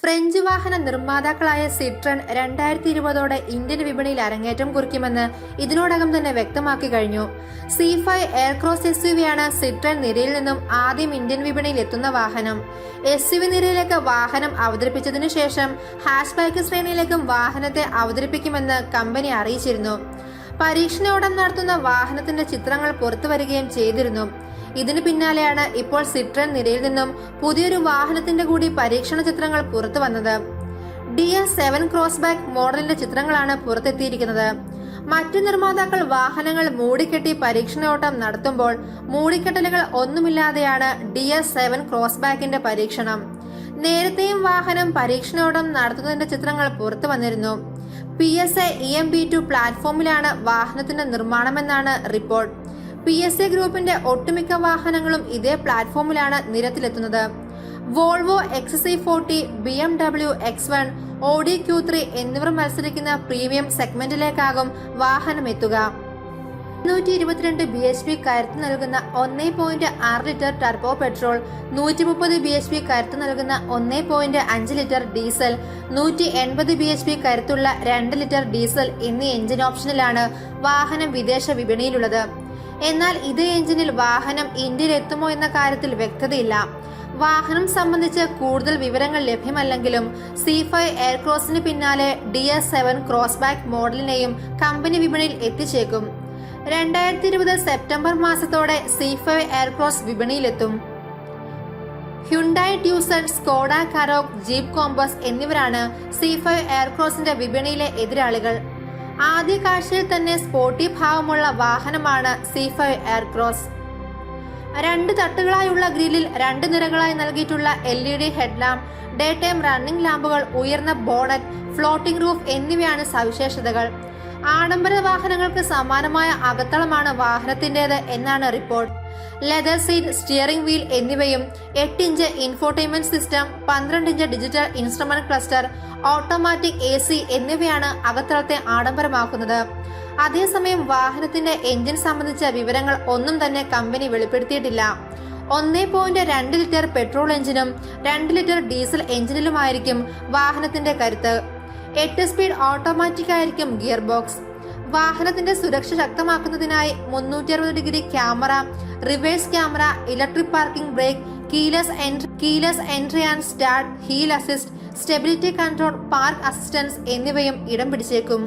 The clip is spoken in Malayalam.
ഫ്രഞ്ച് വാഹന നിർമ്മാതാക്കളായ സിട്രൺ 2020 ഇന്ത്യൻ വിപണിയിൽ അരങ്ങേറ്റം കുറിക്കുമെന്ന് ഇതിനോടകം തന്നെ വ്യക്തമാക്കി കഴിഞ്ഞു. C5 എയർക്രോസ് SUV ആണ് സിട്രൺ നിരയിൽ നിന്നും ആദ്യം ഇന്ത്യൻ വിപണിയിൽ എത്തുന്ന വാഹനം. SUV നിരയിലേക്ക് വാഹനം അവതരിപ്പിച്ചതിനു ശേഷം ഹാഷ്ബാക്ക് ശ്രേണിയിലേക്കും വാഹനത്തെ അവതരിപ്പിക്കുമെന്ന് കമ്പനി അറിയിച്ചിരുന്നു. പരീക്ഷണോടം നടത്തുന്ന വാഹനത്തിന്റെ ചിത്രങ്ങൾ പുറത്തുവരികയും ചെയ്തിരുന്നു. ഇതിനു പിന്നാലെയാണ് ഇപ്പോൾ സിട്രൺ നിരയിൽ നിന്നും പുതിയൊരു വാഹനത്തിന്റെ കൂടി പരീക്ഷണ ചിത്രങ്ങൾ പുറത്തു വന്നത്. DS7 ക്രോസ്ബാക്ക് മോഡലിന്റെ ചിത്രങ്ങളാണ് പുറത്തെത്തിയിരിക്കുന്നത്. മറ്റു നിർമ്മാതാക്കൾ വാഹനങ്ങൾ മൂടിക്കെട്ടി പരീക്ഷണോട്ടം നടത്തുമ്പോൾ മൂടിക്കെട്ടലുകൾ ഒന്നുമില്ലാതെയാണ് DS7 ക്രോസ്ബാക്കിന്റെ പരീക്ഷണം. നേരത്തെയും വാഹനം പരീക്ഷണോട്ടം നടത്തുന്നതിന്റെ ചിത്രങ്ങൾ പുറത്തു വന്നിരുന്നു. PSA EMB2 പ്ലാറ്റ്ഫോമിലാണ് വാഹനത്തിന്റെ നിർമ്മാണമെന്നാണ് റിപ്പോർട്ട്. PSA ഗ്രൂപ്പിന്റെ ഒട്ടുമിക്ക വാഹനങ്ങളും ഇതേ പ്ലാറ്റ്ഫോമിലാണ് നിരത്തിലെത്തുന്നത്. Volvo XC40, BMW X1, Audi Q3 എന്നിവർ മത്സരിക്കുന്ന പ്രീമിയം സെഗ്മെന്റിലേക്കാകും വാഹനം എത്തുക. 122 bhp കരുത്ത് നൽകുന്ന 1.6 ലിറ്റർ ടർബോ പെട്രോൾ, 130 bhp കരുത്ത് നൽകുന്ന 1.5 ലിറ്റർ ഡീസൽ, 180 bhp കരുത്തുള്ള 2 ലിറ്റർ ഡീസൽ എന്നീ എഞ്ചിൻ ഓപ്ഷനിലാണ് വാഹനം വിദേശ വിപണിയിലുള്ളത്. എന്നാൽ ഇതേ എഞ്ചിനിൽ വാഹനം ഇന്ത്യയിൽ എത്തുമോ എന്ന കാര്യത്തിൽ വ്യക്തതയില്ല. വാഹനം സംബന്ധിച്ച് കൂടുതൽ വിവരങ്ങൾ ലഭ്യമല്ലെങ്കിലും C5 എയർക്രോസിന് പിന്നാലെ DS7 ക്രോസ്ബാക്ക് മോഡലിനെയും കമ്പനി വിപണിയിൽ എത്തിച്ചേക്കും. 2020 സെപ്റ്റംബർ മാസത്തോടെ C5 എയർക്രോസ് വിപണിയിലെത്തും. Hyundai Tucson, Skoda Karoq, Jeep Compass എന്നിവരാണ് C5 എയർക്രോസിന്റെ വിപണിയിലെ എതിരാളികൾ. ആദ്യ കാഴ്ചയിൽ തന്നെ സ്പോർട്ടി ഭാവമുള്ള വാഹനമാണ് C5 എയർക്രോസ്. 2 തട്ടുകളായുള്ള ഗ്രില്ലിൽ 2 നിരകളായി നൽകിയിട്ടുള്ള LED headlamp, day time running ലാമ്പുകൾ, ഉയർന്ന ബോണറ്റ്, ഫ്ലോട്ടിംഗ് റൂഫ് എന്നിവയാണ് സവിശേഷതകൾ. ആഡംബര വാഹനങ്ങൾക്ക് സമാനമായ അകത്തളമാണ് വാഹനത്തിന്റേത് എന്നാണ് report. Leather seat, steering wheel എന്നിവയും 8 inch infotainment system, 12 inch digital instrument cluster, automatic AC എന്നിവയാണ് അകത്തളത്തെ ആഡംബരമാക്കുന്നത്. അതേസമയം വാഹനത്തിന്റെ എഞ്ചിൻ സംബന്ധിച്ച വിവരങ്ങൾ ഒന്നും തന്നെ കമ്പനി വെളിപ്പെടുത്തിയിട്ടില്ല. 1.2 ലിറ്റർ പെട്രോൾ എഞ്ചിനും 2 ലിറ്റർ ഡീസൽ എഞ്ചിനിലുമായിരിക്കും വാഹനത്തിന്റെ കരുത്ത്. 8 സ്പീഡ് ഓട്ടോമാറ്റിക് ആയിരിക്കും ഗിയർ ബോക്സ്. വാഹനത്തിന്റെ സുരക്ഷ ശക്തമാക്കുന്നതിനായി 360 degree camera, reverse camera, electric parking brake, keyless entry and start, hill assist, stability control, park assistance എന്നിവയും ഇടം പിടിച്ചേക്കും.